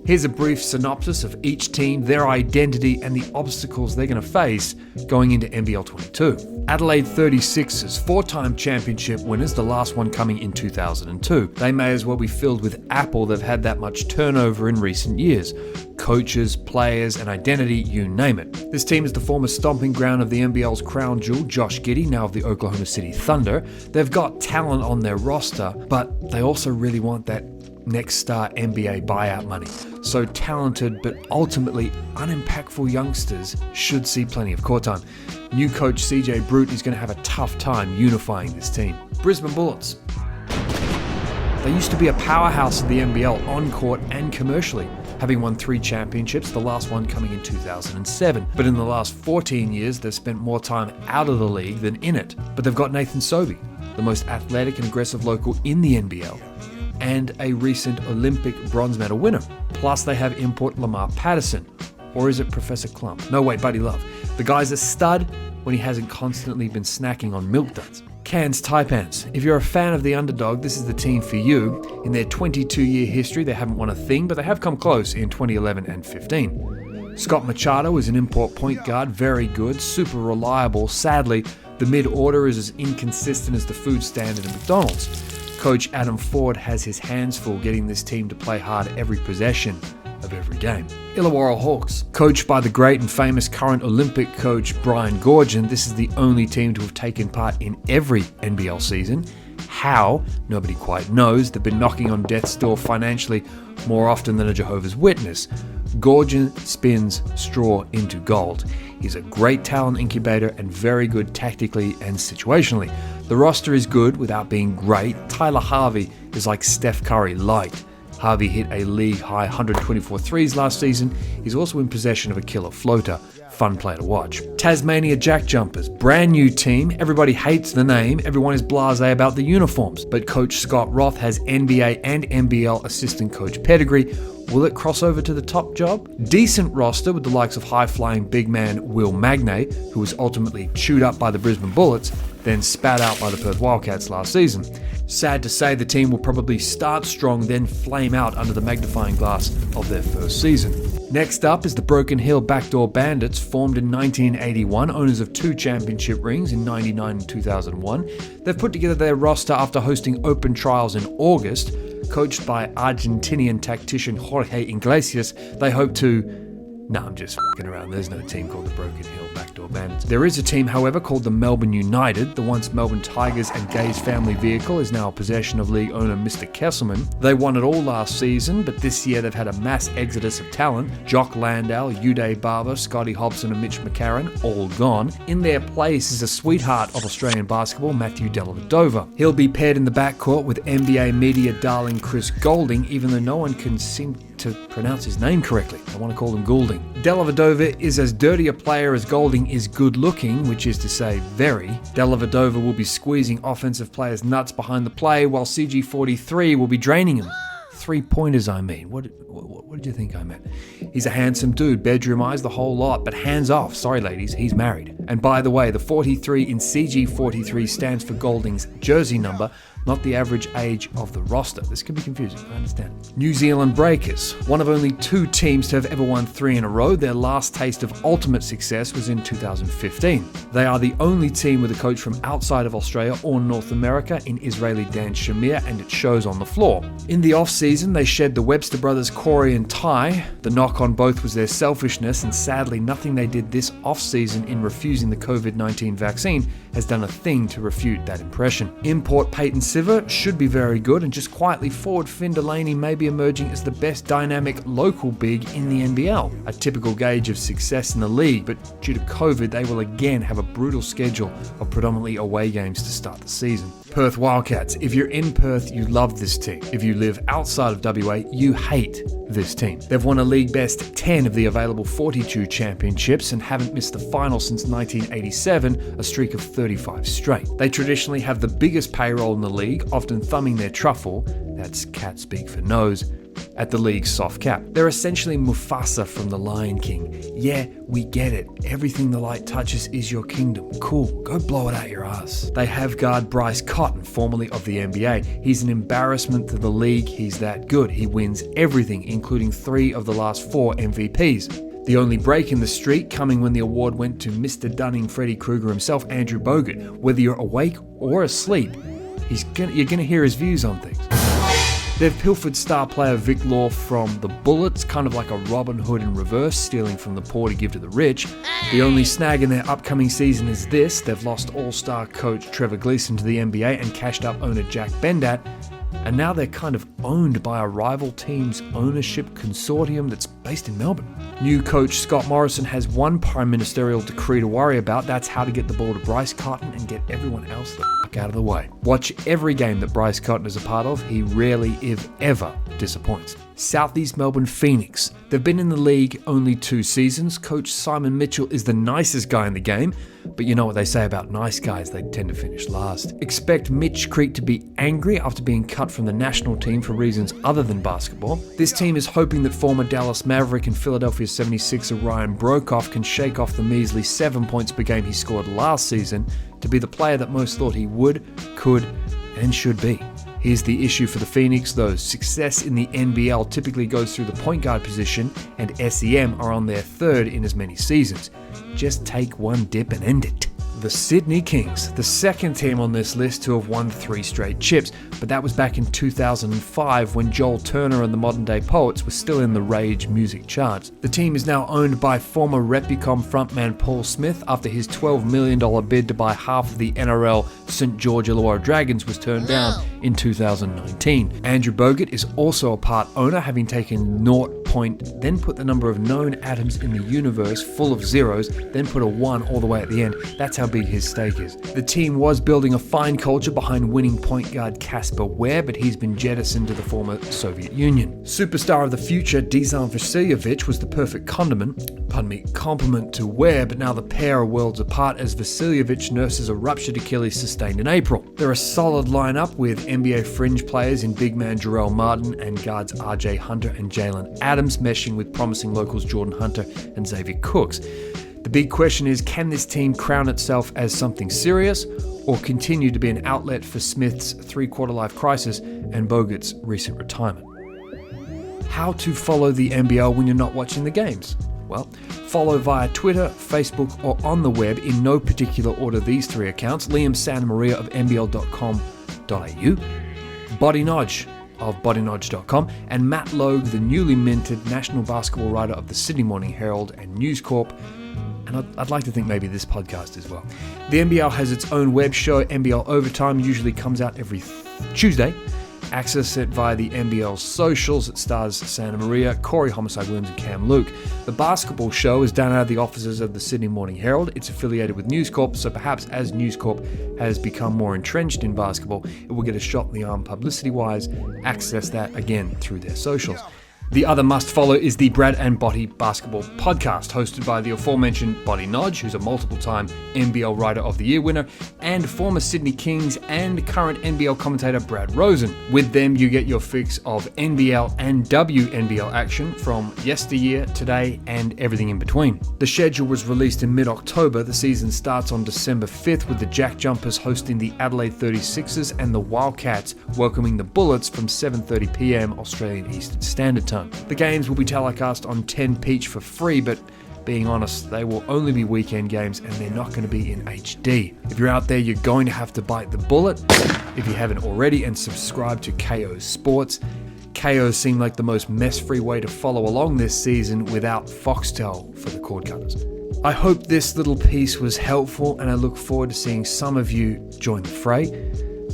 Here's a brief synopsis of each team, their identity, and the obstacles they're going to face going into NBL22. Adelaide 36ers, 4-time championship winners, the last one coming in 2002. They may as well be filled with Apple. They've had that much turnover in recent years. Coaches, players, and identity, you name it. This team is the former stomping ground of the NBL's crown jewel, Josh Giddey, now of the Oklahoma City Thunder. They've got talent on their roster, but they also really want that next star NBA buyout money. So talented but ultimately unimpactful youngsters should see plenty of court time. New coach CJ Brute is going to have a tough time unifying this team. Brisbane Bullets. They used to be a powerhouse of the NBL on court and commercially, having won 3 championships, the last one coming in 2007. But in the last 14 years, they've spent more time out of the league than in it. But they've got Nathan Sobey, the most athletic and aggressive local in the NBL, and a recent Olympic bronze medal winner. Plus they have import Lamar Patterson. Or is it Professor Clump? No, wait, Buddy Love. The guy's a stud when he hasn't constantly been snacking on milk duds. Cairns Taipans. If you're a fan of the underdog, this is the team for you. In their 22-year history, they haven't won a thing, but they have come close in 2011 and 15. Scott Machado is an import point guard, very good, super reliable. Sadly, the mid-order is as inconsistent as the food standard at McDonald's. Coach Adam Ford has his hands full getting this team to play hard every possession of every game. Illawarra Hawks. Coached by the great and famous current Olympic coach Brian Goorjian, this is the only team to have taken part in every NBL season. How? Nobody quite knows. They've been knocking on death's door financially more often than a Jehovah's Witness. Goorjian spins straw into gold. He's a great talent incubator and very good tactically and situationally. The roster is good without being great. Tyler Harvey is like Steph Curry light. Harvey hit a league-high 124 threes last season. He's also in possession of a killer floater. Fun player to watch. Tasmania Jack Jumpers. Brand new team. Everybody hates the name. Everyone is blasé about the uniforms. But Coach Scott Roth has NBA and NBL assistant coach pedigree. Will it cross over to the top job? Decent roster with the likes of high-flying big man Will Magnay, who was ultimately chewed up by the Brisbane Bullets, then spat out by the Perth Wildcats last season. Sad to say, the team will probably start strong, then flame out under the magnifying glass of their first season. Next up is the Broken Hill Backdoor Bandits, formed in 1981, owners of 2 championship rings in 99 and 2001. They've put together their roster after hosting open trials in August. Coached by Argentinian tactician Jorge Iglesias, they hope to... I'm just f***ing around. There's no team called the Broken Hill Backdoor Bandits. There is a team, however, called the Melbourne United. The once Melbourne Tigers and Gaze family vehicle is now a possession of league owner Mr. Kesselman. They won it all last season, but this year they've had a mass exodus of talent. Jock Landau, Uday Barber, Scotty Hobson and Mitch McCarron, all gone. In their place is a sweetheart of Australian basketball, Matthew Dellavedova. He'll be paired in the backcourt with NBA media darling Chris Goulding, even though no one can seem to pronounce his name correctly. I want to call him Goulding. Dellavedova is as dirty a player as Goulding is good looking, which is to say very. Dellavedova will be squeezing offensive players nuts behind the play, while CG43 will be draining them. 3-pointers, I mean. What did you think I meant? He's a handsome dude, bedroom eyes, the whole lot, but hands off. Sorry ladies, he's married. And by the way, the 43 in CG43 stands for Goulding's jersey number, not the average age of the roster. This can be confusing, I understand. New Zealand Breakers. One of only 2 teams to have ever won 3 in a row. Their last taste of ultimate success was in 2015. They are the only team with a coach from outside of Australia or North America in Israeli Dan Shamir, and it shows on the floor. In the off-season, they shed the Webster brothers Corey and Ty. The knock on both was their selfishness, and sadly nothing they did this off-season in refusing the COVID-19 vaccine has done a thing to refute that impression. Import Peyton Siver should be very good, and just quietly forward Finn Delaney may be emerging as the best dynamic local big in the NBL. A typical gauge of success in the league, but due to COVID they will again have a brutal schedule of predominantly away games to start the season. Perth Wildcats. If you're in Perth, you love this team. If you live outside of WA, you hate this team. They've won a league best 10 of the available 42 championships and haven't missed the final since 1987, a streak of 35 straight. They traditionally have the biggest payroll in the league, often thumbing their truffle, that's cat speak for nose, at the league's soft cap. They're essentially Mufasa from The Lion King. Yeah, we get it. Everything the light touches is your kingdom. Cool, go blow it out your ass. They have guard Bryce Cotton, formerly of the NBA. He's an embarrassment to the league. He's that good. He wins everything, including 3 of the last 4 MVPs. The only break in the streak coming when the award went to Mr. Dunning, Freddy Krueger himself, Andrew Bogut. Whether you're awake or asleep, you're going to hear his views on things. They've pilfered star player Vic Law from the Bullets, kind of like a Robin Hood in reverse, stealing from the poor to give to the rich. The only snag in their upcoming season is this: they've lost all-star coach Trevor Gleeson to the NBA and cashed up owner Jack Bendat, and now they're kind of owned by a rival team's ownership consortium that's based in Melbourne. New coach Scott Morrison has one prime ministerial decree to worry about. That's how to get the ball to Bryce Cotton and get everyone else the fuck out of the way. Watch every game that Bryce Cotton is a part of. He rarely, if ever, disappoints. Southeast Melbourne Phoenix. They've been in the league only 2 seasons. Coach Simon Mitchell is the nicest guy in the game, but you know what they say about nice guys, they tend to finish last. Expect Mitch Creek to be angry after being cut from the national team for reasons other than basketball. This team is hoping that former Dallas Maverick and Philadelphia 76er Ryan Broekhoff can shake off the measly 7 points per game he scored last season to be the player that most thought he would, could, and should be. Here's the issue for the Phoenix though. Success in the NBL typically goes through the point guard position, and SEM are on their 3rd in as many seasons. Just take one dip and end it. The Sydney Kings, the second team on this list to have won 3 straight chips, but that was back in 2005 when Joel Turner and the Modern Day Poets were still in the Rage music charts. The team is now owned by former Repicom frontman Paul Smith after his $12 million bid to buy half of the NRL St. George Illawarra Dragons was turned down in 2019. Andrew Bogut is also a part owner, having taken 0 point, then put the number of known atoms in the universe full of zeros, then put a 1 all the way at the end. That's how big his stake is. The team was building a fine culture behind winning point guard Casper Ware, but he's been jettisoned to the former Soviet Union. Superstar of the future Dusan Vasiljevic was the perfect compliment to Ware, but now the pair are worlds apart as Vasiljevic nurses a ruptured Achilles sustained in April. They're a solid lineup with NBA fringe players in big man Jarrell Martin and guards RJ Hunter and Jalen Adams meshing with promising locals Jordan Hunter and Xavier Cooks. The big question is, can this team crown itself as something serious or continue to be an outlet for Smith's 3-quarter life crisis and Bogut's recent retirement? How to follow the NBL when you're not watching the games? Well, follow via Twitter, Facebook, or on the web in no particular order these 3 accounts: Liam Santamaria of NBL.com.au, Body Nodge of bodynodge.com, and Matt Logue, the newly minted national basketball writer of the Sydney Morning Herald and News Corp, and I'd like to think maybe this podcast as well. The NBL has its own web show, NBL Overtime, usually comes out every Tuesday. Access it via the NBL socials. It stars Santa Maria, Corey Homicide Williams, and Cam Luke. The basketball show is done out of the offices of the Sydney Morning Herald. It's affiliated with News Corp, so perhaps as News Corp has become more entrenched in basketball, it will get a shot in the arm publicity-wise. Access that again through their socials. The other must-follow is the Brad and Botty Basketball Podcast, hosted by the aforementioned Body Nodge, who's a multiple-time NBL Writer of the Year winner, and former Sydney Kings and current NBL commentator Brad Rosen. With them, you get your fix of NBL and WNBL action from yesteryear, today, and everything in between. The schedule was released in mid-October. The season starts on December 5th with the Jack Jumpers hosting the Adelaide 36ers and the Wildcats welcoming the Bullets from 7:30 p.m. Australian Eastern Standard Time. The games will be telecast on 10 Peach for free, but being honest, they will only be weekend games and they're not going to be in HD. If you're out there, you're going to have to bite the bullet if you haven't already and subscribe to KO Sports. KO seemed like the most mess-free way to follow along this season without Foxtel for the cord cutters. I hope this little piece was helpful and I look forward to seeing some of you join the fray.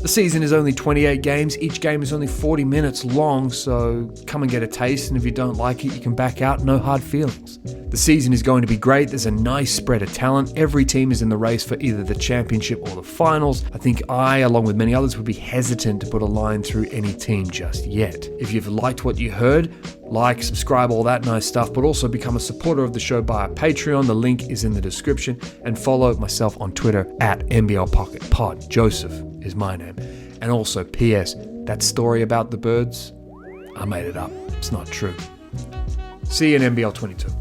The season is only 28 games, each game is only 40 minutes long, so come and get a taste, and if you don't like it, you can back out, no hard feelings. The season is going to be great, there's a nice spread of talent, every team is in the race for either the championship or the finals. I think I, along with many others, would be hesitant to put a line through any team just yet. If you've liked what you heard, like, subscribe, all that nice stuff, but also become a supporter of the show via Patreon. The link is in the description, and follow myself on Twitter at NBLPocketPod. Joseph is my name. And also, P.S., that story about the birds, I made it up. It's not true. See you in NBL 22.